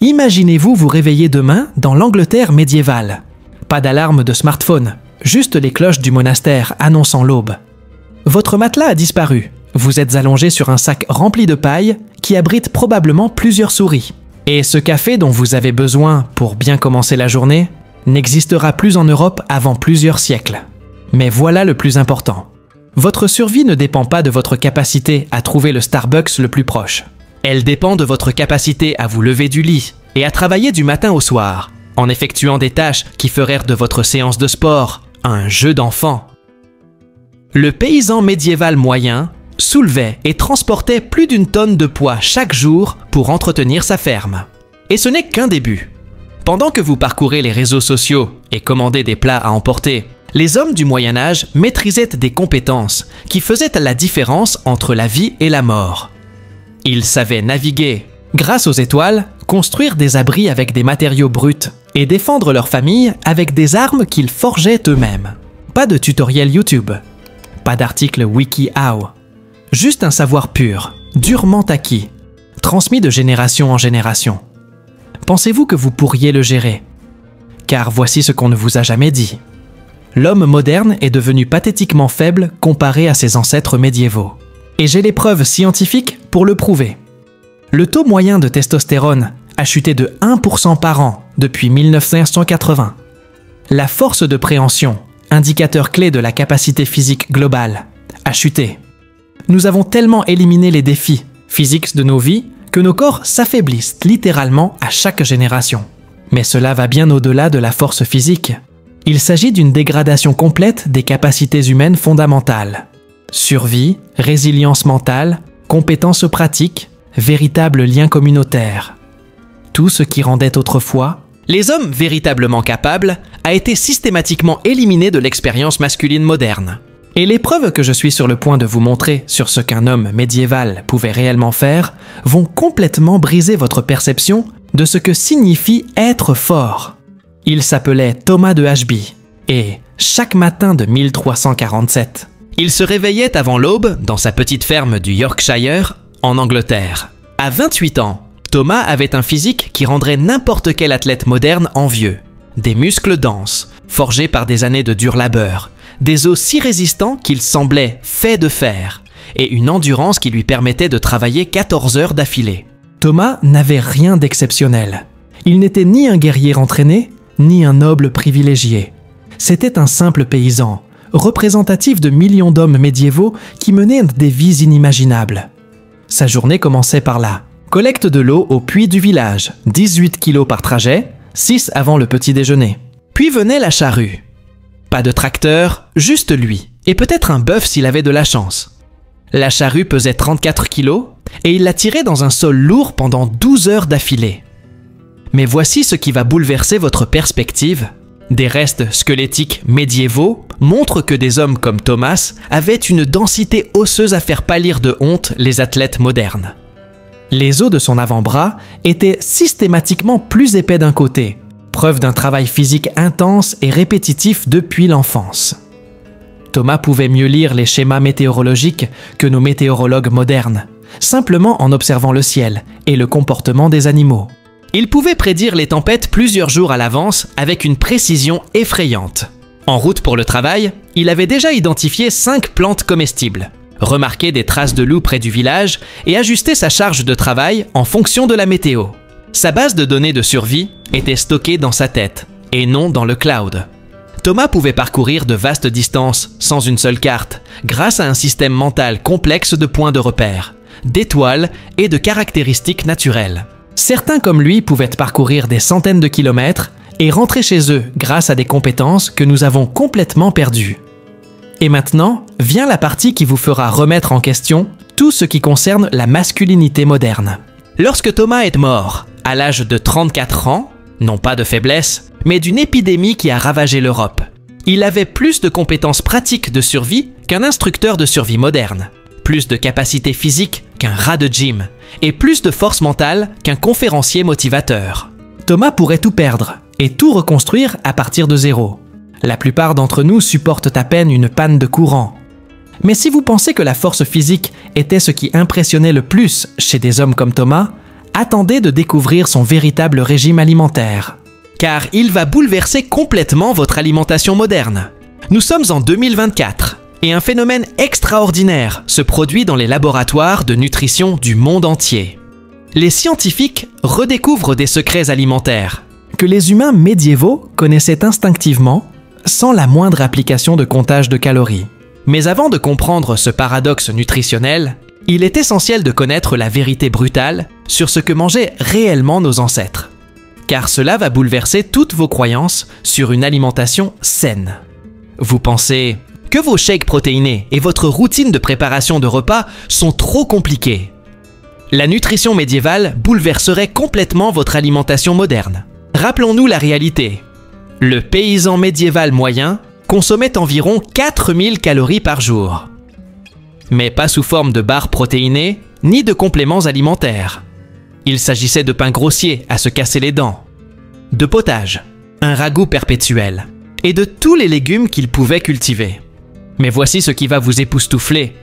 Imaginez-vous vous réveiller demain dans l'Angleterre médiévale. Pas d'alarme de smartphone, juste les cloches du monastère annonçant l'aube. Votre matelas a disparu. Vous êtes allongé sur un sac rempli de paille qui abrite probablement plusieurs souris. Et ce café dont vous avez besoin pour bien commencer la journée n'existera plus en Europe avant plusieurs siècles. Mais voilà le plus important. Votre survie ne dépend pas de votre capacité à trouver le Starbucks le plus proche. Elle dépend de votre capacité à vous lever du lit et à travailler du matin au soir, en effectuant des tâches qui feraient de votre séance de sport un jeu d'enfant. Le paysan médiéval moyen soulevait et transportait plus d'1 tonne de poids chaque jour pour entretenir sa ferme. Et ce n'est qu'un début. Pendant que vous parcourez les réseaux sociaux et commandez des plats à emporter, les hommes du Moyen-Âge maîtrisaient des compétences qui faisaient la différence entre la vie et la mort. Ils savaient naviguer, grâce aux étoiles, construire des abris avec des matériaux bruts et défendre leur famille avec des armes qu'ils forgeaient eux-mêmes. Pas de tutoriel YouTube, pas d'article WikiHow, juste un savoir pur, durement acquis, transmis de génération en génération. Pensez-vous que vous pourriez le gérer? Car voici ce qu'on ne vous a jamais dit. L'homme moderne est devenu pathétiquement faible comparé à ses ancêtres médiévaux. Et j'ai les preuves scientifiques pour le prouver. Le taux moyen de testostérone a chuté de 1% par an depuis 1980. La force de préhension, indicateur clé de la capacité physique globale, a chuté. Nous avons tellement éliminé les défis physiques de nos vies que nos corps s'affaiblissent littéralement à chaque génération. Mais cela va bien au-delà de la force physique. Il s'agit d'une dégradation complète des capacités humaines fondamentales. Survie, résilience mentale, compétences pratiques, véritable lien communautaire. Tout ce qui rendait autrefois les hommes véritablement capables a été systématiquement éliminé de l'expérience masculine moderne. Et les preuves que je suis sur le point de vous montrer sur ce qu'un homme médiéval pouvait réellement faire vont complètement briser votre perception de ce que signifie être fort. Il s'appelait Thomas de Hashby et chaque matin de 1347, il se réveillait avant l'aube dans sa petite ferme du Yorkshire, en Angleterre. À 28 ans, Thomas avait un physique qui rendrait n'importe quel athlète moderne envieux. Des muscles denses, forgés par des années de dur labeur, des os si résistants qu'ils semblaient faits de fer, et une endurance qui lui permettait de travailler 14 heures d'affilée. Thomas n'avait rien d'exceptionnel. Il n'était ni un guerrier entraîné, ni un noble privilégié. C'était un simple paysan, représentatif de millions d'hommes médiévaux qui menaient des vies inimaginables. Sa journée commençait par là. Collecte de l'eau au puits du village, 18 kilos par trajet, 6 avant le petit déjeuner. Puis venait la charrue. Pas de tracteur, juste lui, et peut-être un bœuf s'il avait de la chance. La charrue pesait 34 kilos, et il la tirait dans un sol lourd pendant 12 heures d'affilée. Mais voici ce qui va bouleverser votre perspective. Des restes squelettiques médiévaux montrent que des hommes comme Thomas avaient une densité osseuse à faire pâlir de honte les athlètes modernes. Les os de son avant-bras étaient systématiquement plus épais d'un côté, preuve d'un travail physique intense et répétitif depuis l'enfance. Thomas pouvait mieux lire les schémas météorologiques que nos météorologues modernes, simplement en observant le ciel et le comportement des animaux. Il pouvait prédire les tempêtes plusieurs jours à l'avance avec une précision effrayante. En route pour le travail, il avait déjà identifié 5 plantes comestibles, remarqué des traces de loups près du village et ajusté sa charge de travail en fonction de la météo. Sa base de données de survie était stockée dans sa tête et non dans le cloud. Thomas pouvait parcourir de vastes distances sans une seule carte, grâce à un système mental complexe de points de repère, d'étoiles et de caractéristiques naturelles. Certains comme lui pouvaient parcourir des centaines de kilomètres et rentrer chez eux grâce à des compétences que nous avons complètement perdues. Et maintenant, vient la partie qui vous fera remettre en question tout ce qui concerne la masculinité moderne. Lorsque Thomas est mort, à l'âge de 34 ans, non pas de faiblesse, mais d'une épidémie qui a ravagé l'Europe, il avait plus de compétences pratiques de survie qu'un instructeur de survie moderne, plus de capacités physiques qu'un rat de gym, et plus de force mentale qu'un conférencier motivateur. Thomas pourrait tout perdre et tout reconstruire à partir de zéro. La plupart d'entre nous supportent à peine une panne de courant. Mais si vous pensez que la force physique était ce qui impressionnait le plus chez des hommes comme Thomas, attendez de découvrir son véritable régime alimentaire. Car il va bouleverser complètement votre alimentation moderne. Nous sommes en 2024 et un phénomène extraordinaire se produit dans les laboratoires de nutrition du monde entier. Les scientifiques redécouvrent des secrets alimentaires que les humains médiévaux connaissaient instinctivement sans la moindre application de comptage de calories. Mais avant de comprendre ce paradoxe nutritionnel, il est essentiel de connaître la vérité brutale sur ce que mangeaient réellement nos ancêtres. Car cela va bouleverser toutes vos croyances sur une alimentation saine. Vous pensez que vos shakes protéinés et votre routine de préparation de repas sont trop compliqués. La nutrition médiévale bouleverserait complètement votre alimentation moderne. Rappelons-nous la réalité. Le paysan médiéval moyen consommait environ 4000 calories par jour. Mais pas sous forme de barres protéinées ni de compléments alimentaires. Il s'agissait de pain grossier à se casser les dents, de potage, un ragoût perpétuel et de tous les légumes qu'il pouvait cultiver. Mais voici ce qui va vous époustoufler.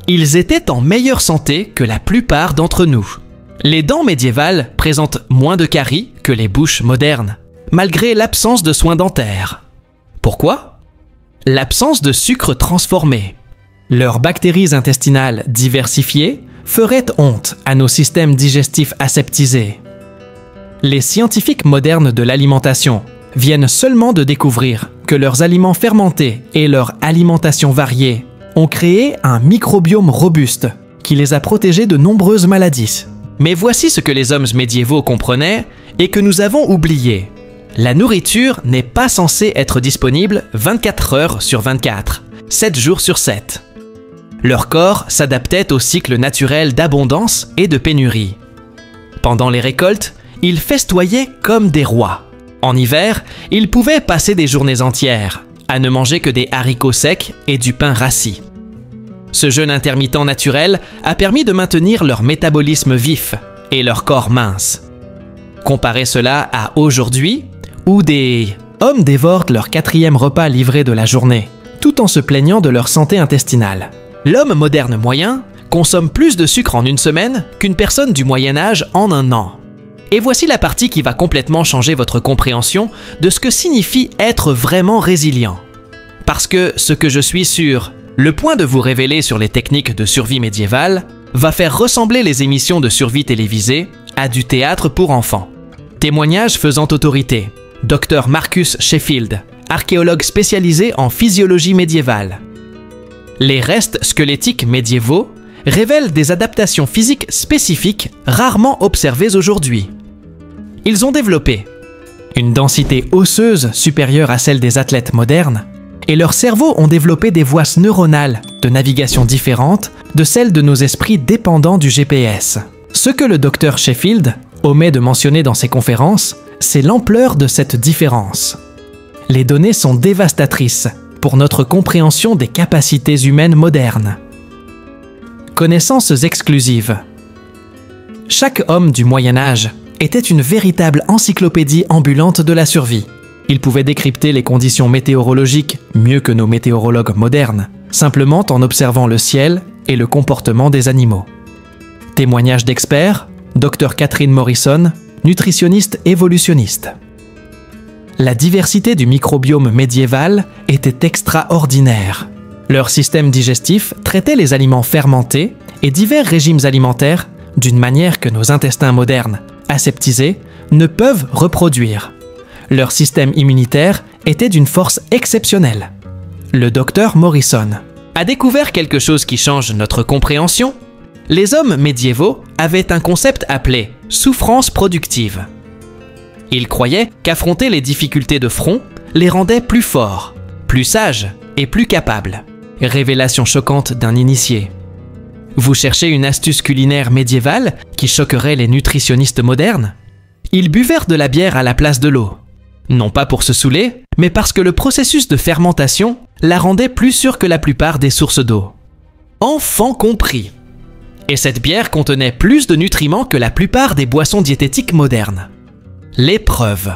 Ils étaient en meilleure santé que la plupart d'entre nous. Les dents médiévales présentent moins de caries que les bouches modernes, malgré l'absence de soins dentaires. Pourquoi? L'absence de sucre transformé. Leurs bactéries intestinales diversifiées feraient honte à nos systèmes digestifs aseptisés. Les scientifiques modernes de l'alimentation viennent seulement de découvrir que leurs aliments fermentés et leur alimentation variée ont créé un microbiome robuste qui les a protégés de nombreuses maladies. Mais voici ce que les hommes médiévaux comprenaient et que nous avons oublié. La nourriture n'est pas censée être disponible 24 heures sur 24, 7 jours sur 7. Leur corps s'adaptait au cycle naturel d'abondance et de pénurie. Pendant les récoltes, ils festoyaient comme des rois. En hiver, ils pouvaient passer des journées entières à ne manger que des haricots secs et du pain rassis. Ce jeûne intermittent naturel a permis de maintenir leur métabolisme vif et leur corps mince. Comparez cela à aujourd'hui, où des hommes dévorent leur 4e repas livré de la journée, tout en se plaignant de leur santé intestinale. L'homme moderne moyen consomme plus de sucre en une semaine qu'une personne du Moyen-Âge en un an. Et voici la partie qui va complètement changer votre compréhension de ce que signifie être vraiment résilient. Parce que ce que je suis sur le point de vous révéler sur les techniques de survie médiévale va faire ressembler les émissions de survie télévisées à du théâtre pour enfants. Témoignage faisant autorité. Dr Marcus Sheffield, archéologue spécialisé en physiologie médiévale. Les restes squelettiques médiévaux révèlent des adaptations physiques spécifiques rarement observées aujourd'hui. Ils ont développé une densité osseuse supérieure à celle des athlètes modernes, et leurs cerveaux ont développé des voies neuronales de navigation différentes de celles de nos esprits dépendants du GPS. Ce que le docteur Sheffield omet de mentionner dans ses conférences, c'est l'ampleur de cette différence. Les données sont dévastatrices pour notre compréhension des capacités humaines modernes. Connaissances exclusives. Chaque homme du Moyen-Âge était une véritable encyclopédie ambulante de la survie. Il pouvait décrypter les conditions météorologiques mieux que nos météorologues modernes, simplement en observant le ciel et le comportement des animaux. Témoignage d'experts, Dr Catherine Morrison, nutritionniste évolutionniste. La diversité du microbiome médiéval était extraordinaire. Leur système digestif traitait les aliments fermentés et divers régimes alimentaires d'une manière que nos intestins modernes, aseptisés, ne peuvent reproduire. Leur système immunitaire était d'une force exceptionnelle. Le docteur Morrison a découvert quelque chose qui change notre compréhension. Les hommes médiévaux avaient un concept appelé « souffrance productive ». Ils croyaient qu'affronter les difficultés de front les rendait plus forts, plus sages et plus capables. Révélation choquante d'un initié. Vous cherchez une astuce culinaire médiévale qui choquerait les nutritionnistes modernes? Ils buvèrent de la bière à la place de l'eau. Non pas pour se saouler, mais parce que le processus de fermentation la rendait plus sûre que la plupart des sources d'eau. Enfant compris. Et cette bière contenait plus de nutriments que la plupart des boissons diététiques modernes. Les preuves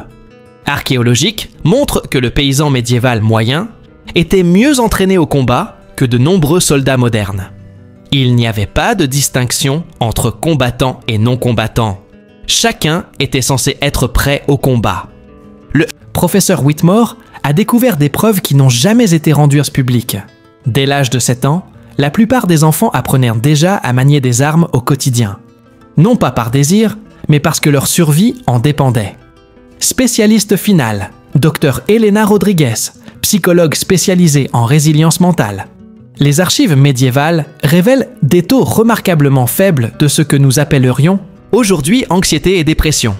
archéologiques montrent que le paysan médiéval moyen était mieux entraîné au combat que de nombreux soldats modernes. Il n'y avait pas de distinction entre combattants et non-combattants. Chacun était censé être prêt au combat. Le professeur Whitmore a découvert des preuves qui n'ont jamais été rendues à ce public. Dès l'âge de 7 ans, la plupart des enfants apprenèrent déjà à manier des armes au quotidien. Non pas par désir, mais parce que leur survie en dépendait. Spécialiste finale, Dr Elena Rodriguez, psychologue spécialisée en résilience mentale. Les archives médiévales révèlent des taux remarquablement faibles de ce que nous appellerions aujourd'hui anxiété et dépression.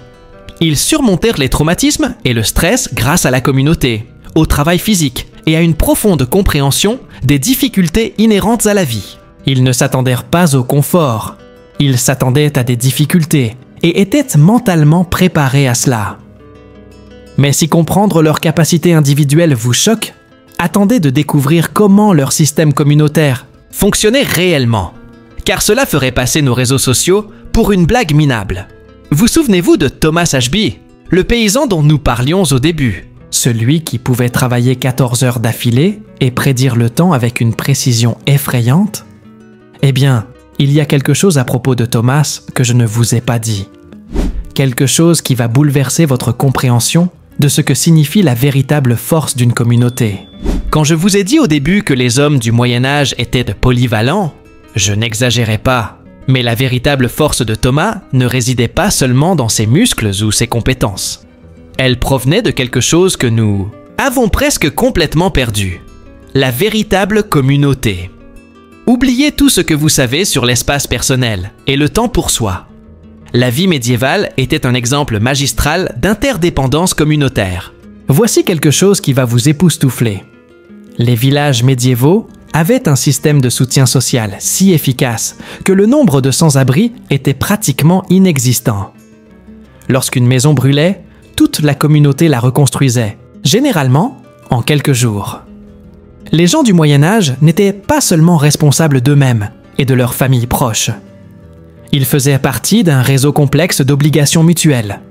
Ils surmontèrent les traumatismes et le stress grâce à la communauté, au travail physique et à une profonde compréhension des difficultés inhérentes à la vie. Ils ne s'attendèrent pas au confort, ils s'attendaient à des difficultés et étaient mentalement préparés à cela. Mais si comprendre leurs capacités individuelles vous choque, attendez de découvrir comment leur système communautaire fonctionnait réellement, car cela ferait passer nos réseaux sociaux pour une blague minable. Vous souvenez-vous de Thomas Ashby, le paysan dont nous parlions au début? Celui qui pouvait travailler 14 heures d'affilée et prédire le temps avec une précision effrayante? Eh bien, il y a quelque chose à propos de Thomas que je ne vous ai pas dit. Quelque chose qui va bouleverser votre compréhension de ce que signifie la véritable force d'une communauté. Quand je vous ai dit au début que les hommes du Moyen-Âge étaient polyvalents, je n'exagérais pas. Mais la véritable force de Thomas ne résidait pas seulement dans ses muscles ou ses compétences. Elle provenait de quelque chose que nous avons presque complètement perdu. La véritable communauté. Oubliez tout ce que vous savez sur l'espace personnel et le temps pour soi. La vie médiévale était un exemple magistral d'interdépendance communautaire. Voici quelque chose qui va vous époustoufler. Les villages médiévaux avaient un système de soutien social si efficace que le nombre de sans-abri était pratiquement inexistant. Lorsqu'une maison brûlait, toute la communauté la reconstruisait, généralement en quelques jours. Les gens du Moyen-Âge n'étaient pas seulement responsables d'eux-mêmes et de leurs familles proches. Ils faisaient partie d'un réseau complexe d'obligations mutuelles.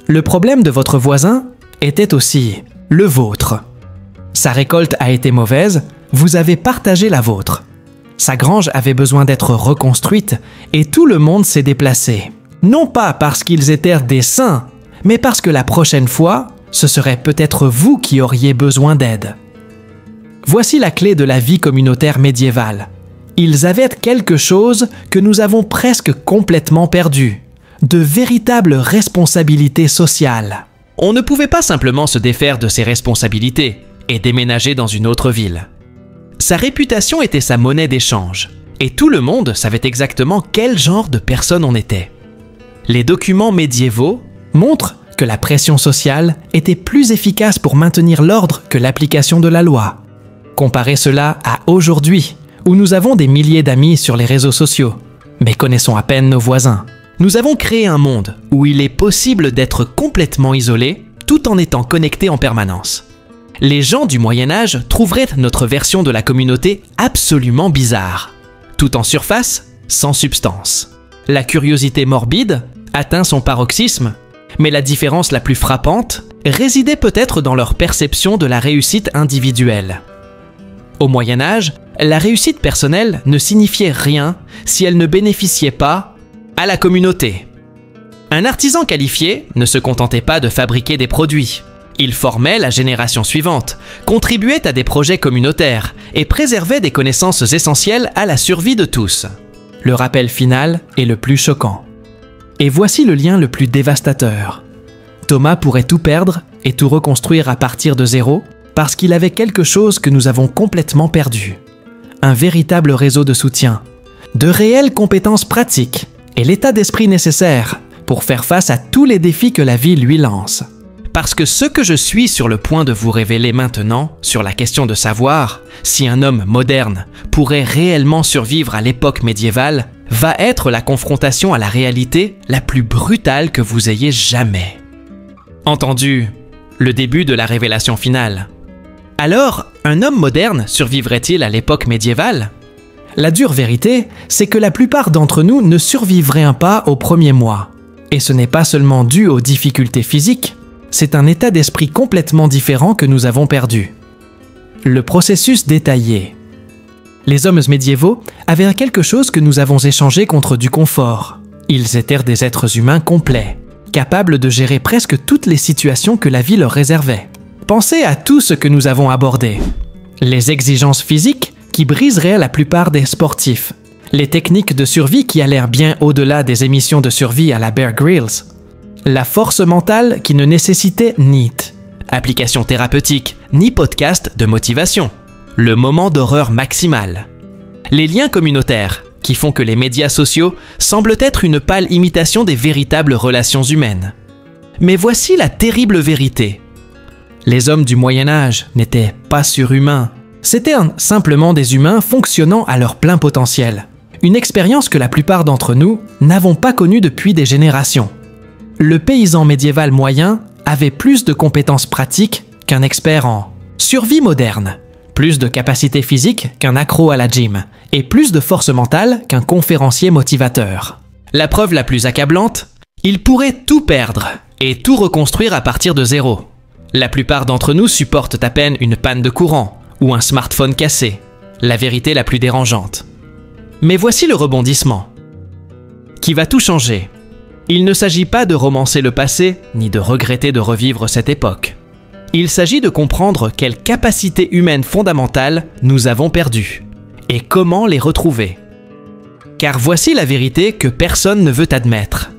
Le problème de votre voisin était aussi le vôtre. Sa récolte a été mauvaise, vous avez partagé la vôtre. Sa grange avait besoin d'être reconstruite et tout le monde s'est déplacé. Non pas parce qu'ils étaient des saints, mais parce que la prochaine fois, ce serait peut-être vous qui auriez besoin d'aide. Voici la clé de la vie communautaire médiévale. Ils avaient quelque chose que nous avons presque complètement perdu, de véritables responsabilités sociales. On ne pouvait pas simplement se défaire de ses responsabilités et déménager dans une autre ville. Sa réputation était sa monnaie d'échange, et tout le monde savait exactement quel genre de personne on était. Les documents médiévaux montrent que la pression sociale était plus efficace pour maintenir l'ordre que l'application de la loi. Comparez cela à aujourd'hui, où nous avons des milliers d'amis sur les réseaux sociaux, mais connaissons à peine nos voisins. Nous avons créé un monde où il est possible d'être complètement isolé tout en étant connecté en permanence. Les gens du Moyen-Âge trouveraient notre version de la communauté absolument bizarre. Tout en surface, sans substance. La curiosité morbide atteint son paroxysme, mais la différence la plus frappante résidait peut-être dans leur perception de la réussite individuelle. Au Moyen-Âge, la réussite personnelle ne signifiait rien si elle ne bénéficiait pas à la communauté. Un artisan qualifié ne se contentait pas de fabriquer des produits. Il formait la génération suivante, contribuait à des projets communautaires et préservait des connaissances essentielles à la survie de tous. Le rappel final est le plus choquant. Et voici le lien le plus dévastateur. Thomas pourrait tout perdre et tout reconstruire à partir de zéro parce qu'il avait quelque chose que nous avons complètement perdu. Un véritable réseau de soutien, de réelles compétences pratiques et l'état d'esprit nécessaire pour faire face à tous les défis que la vie lui lance. Parce que ce que je suis sur le point de vous révéler maintenant sur la question de savoir si un homme moderne pourrait réellement survivre à l'époque médiévale va être la confrontation à la réalité la plus brutale que vous ayez jamais. Entendu, le début de la révélation finale. Alors, un homme moderne survivrait-il à l'époque médiévale? La dure vérité, c'est que la plupart d'entre nous ne survivraient pas aux premiers mois. Et ce n'est pas seulement dû aux difficultés physiques, c'est un état d'esprit complètement différent que nous avons perdu. Le processus détaillé. Les hommes médiévaux avaient quelque chose que nous avons échangé contre du confort. Ils étaient des êtres humains complets, capables de gérer presque toutes les situations que la vie leur réservait. Pensez à tout ce que nous avons abordé. Les exigences physiques qui briseraient la plupart des sportifs. Les techniques de survie qui allèrent bien au-delà des émissions de survie à la Bear Grylls. La force mentale qui ne nécessitait ni application thérapeutique, ni podcast de motivation. Le moment d'horreur maximal. Les liens communautaires qui font que les médias sociaux semblent être une pâle imitation des véritables relations humaines. Mais voici la terrible vérité. Les hommes du Moyen-Âge n'étaient pas surhumains. C'étaient simplement des humains fonctionnant à leur plein potentiel. Une expérience que la plupart d'entre nous n'avons pas connue depuis des générations. Le paysan médiéval moyen avait plus de compétences pratiques qu'un expert en survie moderne, plus de capacités physiques qu'un accro à la gym, et plus de force mentale qu'un conférencier motivateur. La preuve la plus accablante, il pourrait tout perdre et tout reconstruire à partir de zéro. La plupart d'entre nous supportent à peine une panne de courant ou un smartphone cassé, la vérité la plus dérangeante. Mais voici le rebondissement, qui va tout changer. Il ne s'agit pas de romancer le passé, ni de regretter de revivre cette époque. Il s'agit de comprendre quelles capacités humaines fondamentales nous avons perdues, et comment les retrouver. Car voici la vérité que personne ne veut admettre.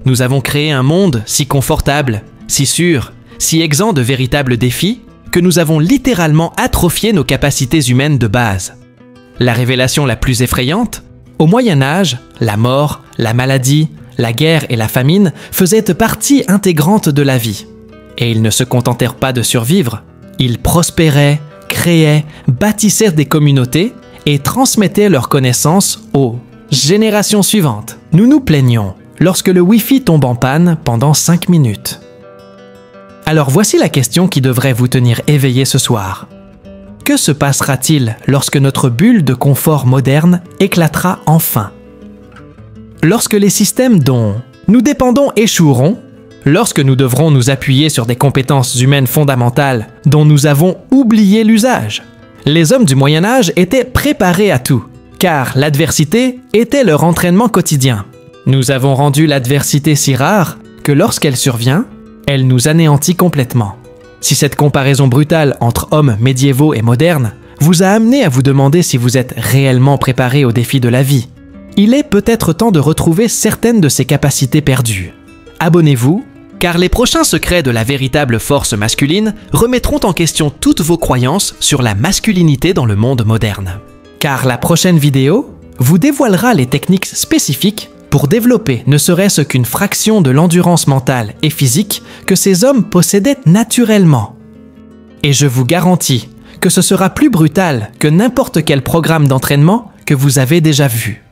Nous avons créé un monde si confortable, si sûr, si exempt de véritables défis, que nous avons littéralement atrophié nos capacités humaines de base. La révélation la plus effrayante, au Moyen-Âge, la mort, la maladie, la guerre et la famine faisaient partie intégrante de la vie. Et ils ne se contentèrent pas de survivre, ils prospéraient, créaient, bâtissaient des communautés et transmettaient leurs connaissances aux générations suivantes. Nous nous plaignons lorsque le Wi-Fi tombe en panne pendant 5 minutes. Alors voici la question qui devrait vous tenir éveillé ce soir. Que se passera-t-il lorsque notre bulle de confort moderne éclatera enfin? Lorsque les systèmes dont nous dépendons échoueront, lorsque nous devrons nous appuyer sur des compétences humaines fondamentales dont nous avons oublié l'usage. Les hommes du Moyen-Âge étaient préparés à tout, car l'adversité était leur entraînement quotidien. Nous avons rendu l'adversité si rare que lorsqu'elle survient, elle nous anéantit complètement. Si cette comparaison brutale entre hommes médiévaux et modernes vous a amené à vous demander si vous êtes réellement préparé aux défis de la vie, il est peut-être temps de retrouver certaines de ces capacités perdues. Abonnez-vous, car les prochains secrets de la véritable force masculine remettront en question toutes vos croyances sur la masculinité dans le monde moderne. Car la prochaine vidéo vous dévoilera les techniques spécifiques pour développer ne serait-ce qu'une fraction de l'endurance mentale et physique que ces hommes possédaient naturellement. Et je vous garantis que ce sera plus brutal que n'importe quel programme d'entraînement que vous avez déjà vu.